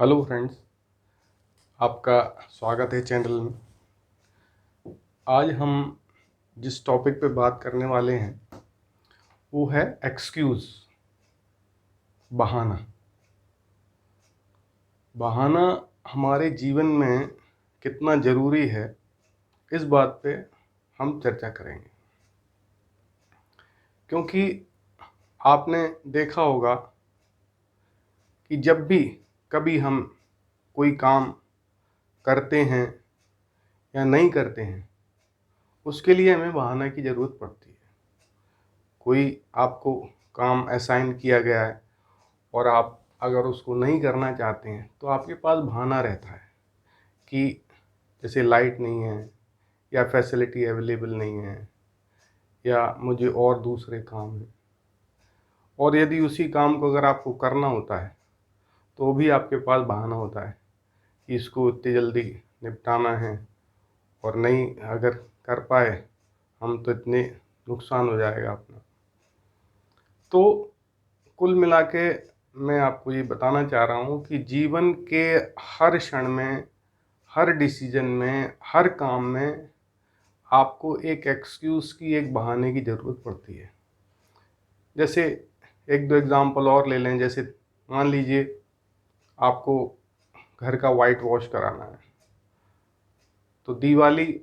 Hello friends, आपका स्वागत है चैनल में। आज हम जिस टॉपिक पे बात करने वाले हैं वो है एक्सक्यूज़, बहाना। बहाना हमारे जीवन में कितना ज़रूरी है, इस बात पे हम चर्चा करेंगे। क्योंकि आपने देखा होगा कि जब भी कभी हम कोई काम करते हैं या नहीं करते हैं, उसके लिए हमें बहाना की ज़रूरत पड़ती है। कोई आपको काम असाइन किया गया है और आप अगर उसको नहीं करना चाहते हैं तो आपके पास बहाना रहता है कि जैसे लाइट नहीं है या फैसिलिटी अवेलेबल नहीं है या मुझे और दूसरे काम हैं। और यदि उसी काम को अगर आपको करना होता है तो भी आपके पास बहाना होता है कि इसको इतनी जल्दी निपटाना है, और नहीं अगर कर पाए हम तो इतने नुकसान हो जाएगा अपना। तो कुल मिला के मैं आपको ये बताना चाह रहा हूँ कि जीवन के हर क्षण में, हर डिसीजन में, हर काम में आपको एक एक्सक्यूज़ की, एक बहाने की ज़रूरत पड़ती है। जैसे एक दो एग्ज़ाम्पल और ले लें। जैसे मान लीजिए आपको घर का वाइट वॉश कराना है, तो दिवाली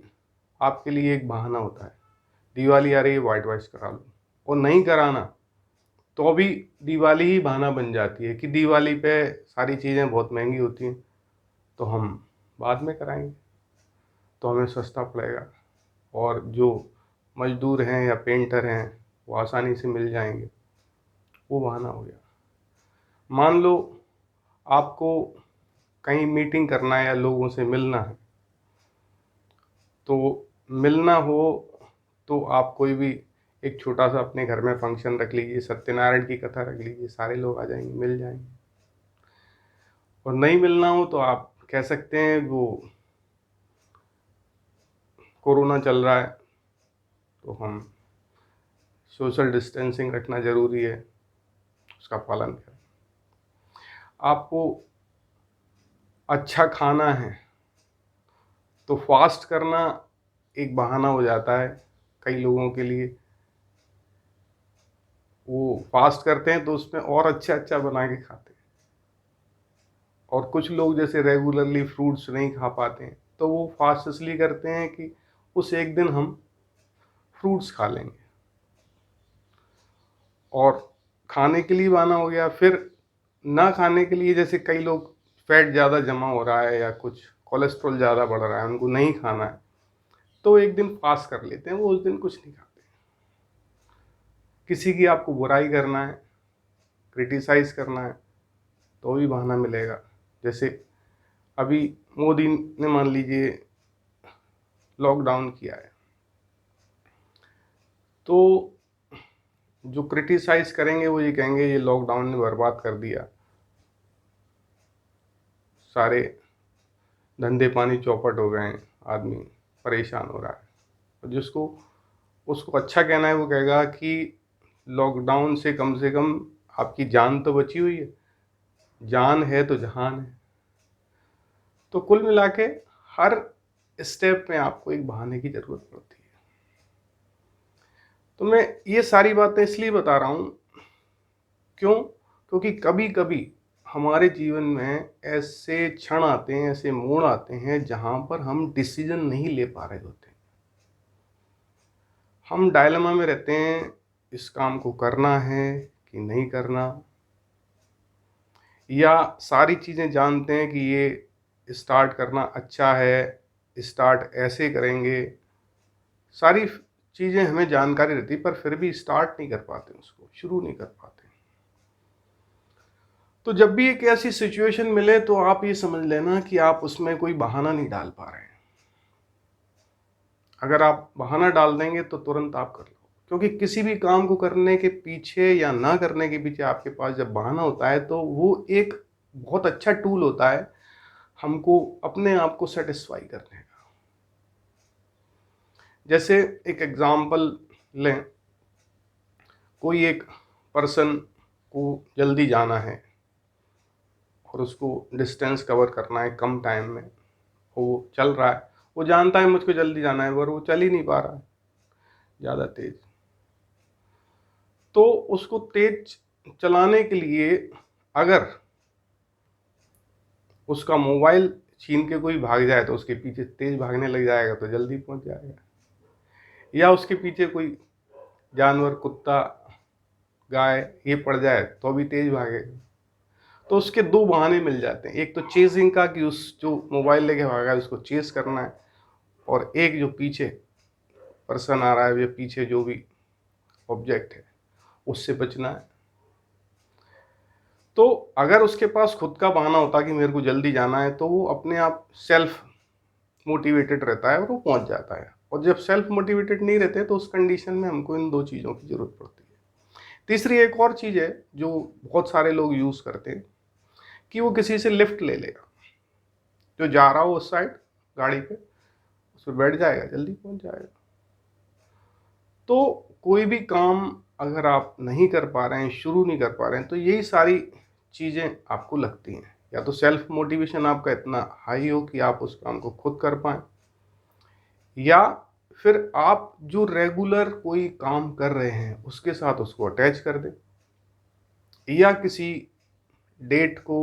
आपके लिए एक बहाना होता है। दिवाली आ रही है, वाइट वॉश करा लो। और नहीं कराना तो भी दिवाली ही बहाना बन जाती है कि दिवाली पे सारी चीज़ें बहुत महंगी होती हैं, तो हम बाद में कराएंगे, तो हमें सस्ता पड़ेगा, और जो मज़दूर हैं या पेंटर हैं वो आसानी से मिल जाएंगे। वो बहाना हो गया। मान लो आपको कहीं मीटिंग करना है या लोगों से मिलना है, तो मिलना हो तो आप कोई भी एक छोटा सा अपने घर में फंक्शन रख लीजिए, सत्यनारायण की कथा रख लीजिए, सारे लोग आ जाएंगे, मिल जाएंगे। और नहीं मिलना हो तो आप कह सकते हैं वो कोरोना चल रहा है तो हम सोशल डिस्टेंसिंग रखना ज़रूरी है, उसका पालन करें। आपको अच्छा खाना है तो फास्ट करना एक बहाना हो जाता है कई लोगों के लिए। वो फास्ट करते हैं तो उसमें और अच्छा अच्छा बना के खाते हैं। और कुछ लोग जैसे रेगुलरली फ्रूट्स नहीं खा पाते हैं तो वो फास्ट इसलिए करते हैं कि उस एक दिन हम फ्रूट्स खा लेंगे। और खाने के लिए बहाना हो गया। फिर ना खाने के लिए, जैसे कई लोग फैट ज़्यादा जमा हो रहा है या कुछ कोलेस्ट्रॉल ज़्यादा बढ़ रहा है, उनको नहीं खाना है, तो एक दिन फास्ट कर लेते हैं, वो उस दिन कुछ नहीं खाते। किसी की आपको बुराई करना है, क्रिटिसाइज़ करना है, तो भी बहाना मिलेगा। जैसे अभी मोदी ने मान लीजिए लॉकडाउन किया है, तो जो क्रिटिसाइज़ करेंगे वो ये कहेंगे ये लॉकडाउन ने बर्बाद कर दिया, सारे धंधे पानी चौपट हो गए हैं, आदमी परेशान हो रहा है। और जिसको उसको अच्छा कहना है वो कहेगा कि लॉकडाउन से कम आपकी जान तो बची हुई है, जान है तो जहान है। तो कुल मिला के हर स्टेप में आपको एक बहाने की ज़रूरत पड़ती है। तो मैं ये सारी बातें इसलिए बता रहा हूँ, क्यों? क्योंकि कभी कभी हमारे जीवन में ऐसे क्षण आते हैं, ऐसे मोड़ आते हैं जहाँ पर हम डिसीजन नहीं ले पा रहे होते। हम डायलेमा में रहते हैं, इस काम को करना है कि नहीं करना, या सारी चीज़ें जानते हैं कि ये स्टार्ट करना अच्छा है, स्टार्ट ऐसे करेंगे, सारी चीज़ें हमें जानकारी रहती, पर फिर भी स्टार्ट नहीं कर पाते, उसको शुरू नहीं कर पाते। तो जब भी एक ऐसी सिचुएशन मिले तो आप ये समझ लेना कि आप उसमें कोई बहाना नहीं डाल पा रहे हैं। अगर आप बहाना डाल देंगे तो तुरंत आप कर लो, क्योंकि किसी भी काम को करने के पीछे या ना करने के पीछे आपके पास जब बहाना होता है तो वो एक बहुत अच्छा टूल होता है हमको अपने आप को सेटिस्फाई करने का। जैसे एक एग्जांपल लें, कोई एक पर्सन को जल्दी जाना है और उसको डिस्टेंस कवर करना है कम टाइम में, वो चल रहा है, वो जानता है मुझको जल्दी जाना है पर वो चल ही नहीं पा रहा है ज़्यादा तेज। तो उसको तेज चलाने के लिए अगर उसका मोबाइल छीन के कोई भाग जाए तो उसके पीछे तेज भागने लग जाएगा तो जल्दी पहुंच जाएगा, या उसके पीछे कोई जानवर, कुत्ता, गाय ये पड़ जाए तो भी तेज भागेगा। तो उसके दो बहाने मिल जाते हैं, एक तो चेजिंग का कि उस जो मोबाइल लेके भागा है उसको चेस करना है, और एक जो पीछे पर्सन आ रहा है या पीछे जो भी ऑब्जेक्ट है उससे बचना है। तो अगर उसके पास खुद का बहाना होता कि मेरे को जल्दी जाना है तो वो अपने आप सेल्फ मोटिवेटेड रहता है और वो पहुंच जाता है। और जब सेल्फ मोटिवेटेड नहीं रहते तो उस कंडीशन में हमको इन दो चीज़ों की ज़रूरत पड़ती है। तीसरी एक और चीज़ है जो बहुत सारे लोग यूज़ करते हैं कि वो किसी से लिफ्ट ले लेगा, जो जा रहा हो उस साइड गाड़ी पे उस पर बैठ जाएगा, जल्दी पहुंच जाएगा। तो कोई भी काम अगर आप नहीं कर पा रहे हैं, शुरू नहीं कर पा रहे हैं, तो यही सारी चीज़ें आपको लगती हैं। या तो सेल्फ मोटिवेशन आपका इतना हाई हो कि आप उस काम को खुद कर पाएँ, या फिर आप जो रेगुलर कोई काम कर रहे हैं उसके साथ उसको अटैच कर दें, या किसी डेट को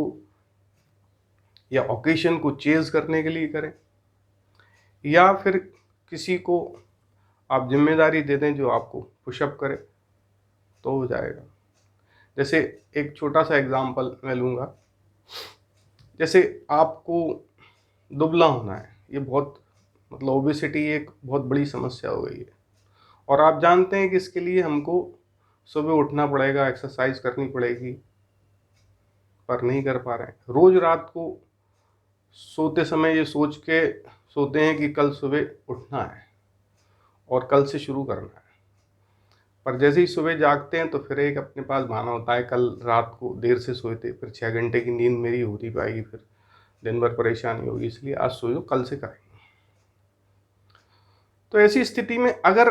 या ओकेशन को चेज करने के लिए करें, या फिर किसी को आप जिम्मेदारी दे दें जो आपको पुशअप करे तो हो जाएगा। जैसे एक छोटा सा एग्जांपल मैं लूँगा, जैसे आपको दुबला होना है, ये बहुत मतलब ओबेसिटी एक बहुत बड़ी समस्या हो गई है, और आप जानते हैं कि इसके लिए हमको सुबह उठना पड़ेगा, एक्सरसाइज करनी पड़ेगी, पर नहीं कर पा रहे हैं। रोज़ रात को सोते समय ये सोच के सोते हैं कि कल सुबह उठना है और कल से शुरू करना है, पर जैसे ही सुबह जागते हैं तो फिर एक अपने पास बहाना होता है, कल रात को देर से सोए थे, फिर 6 घंटे की नींद मेरी हो नहीं पाएगी, फिर दिन भर परेशानी होगी, इसलिए आज सोओ, कल से करेंगे। तो ऐसी स्थिति में अगर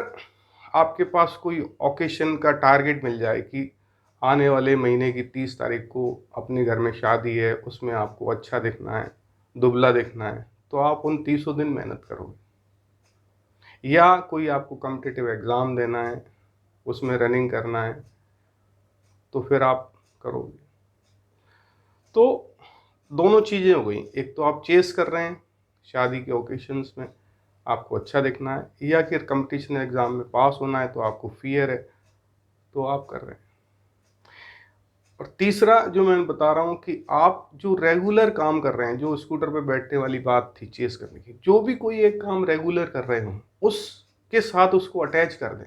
आपके पास कोई ओकेशन का टारगेट मिल जाए कि आने वाले महीने की 30 तारीख को अपने घर में शादी है, उसमें आपको अच्छा दिखना है, दुबला दिखना है, तो आप उन 30 दिन मेहनत करोगे। या कोई आपको कॉम्पिटिटिव एग्ज़ाम देना है, उसमें रनिंग करना है, तो फिर आप करोगे। तो दोनों चीज़ें हो गई, एक तो आप चेस कर रहे हैं शादी के ओकेशंस में, आपको अच्छा दिखना है, या फिर कंपटीशन एग्ज़ाम में पास होना है तो आपको फियर है तो आप कर रहे हैं। और तीसरा जो मैं बता रहा हूँ कि आप जो रेगुलर काम कर रहे हैं, जो स्कूटर पे बैठने वाली बात थी चेस करने की, जो भी कोई एक काम रेगुलर कर रहे हो उसके साथ उसको अटैच कर दें।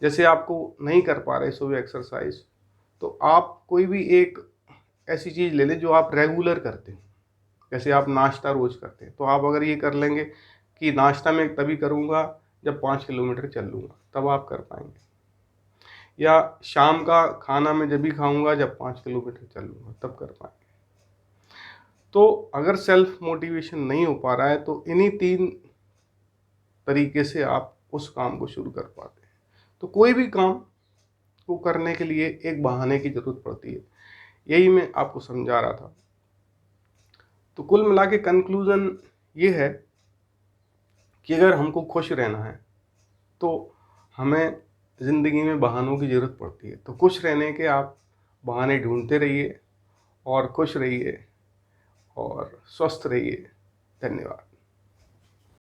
जैसे आपको नहीं कर पा रहे सुबह एक्सरसाइज, तो आप कोई भी एक ऐसी चीज़ ले लें जो आप रेगुलर करते हैं। जैसे आप नाश्ता रोज़ करते हैं, तो आप अगर ये कर लेंगे कि नाश्ता मैं तभी करूँगा जब 5 किलोमीटर चल लूँगा, तब आप कर पाएंगे। या शाम का खाना मैं जब भी खाऊंगा जब 5 किलोमीटर चलूँगा, तब कर पाएंगे। तो अगर सेल्फ मोटिवेशन नहीं हो पा रहा है तो इन्हीं 3 तरीके से आप उस काम को शुरू कर पाते हैं। तो कोई भी काम को करने के लिए एक बहाने की ज़रूरत पड़ती है, यही मैं आपको समझा रहा था। तो कुल मिला के कंक्लूज़न ये है कि अगर हमको खुश रहना है तो हमें ज़िंदगी में बहानों की ज़रूरत पड़ती है। तो खुश रहने के आप बहाने ढूंढते रहिए और खुश रहिए और स्वस्थ रहिए। धन्यवाद।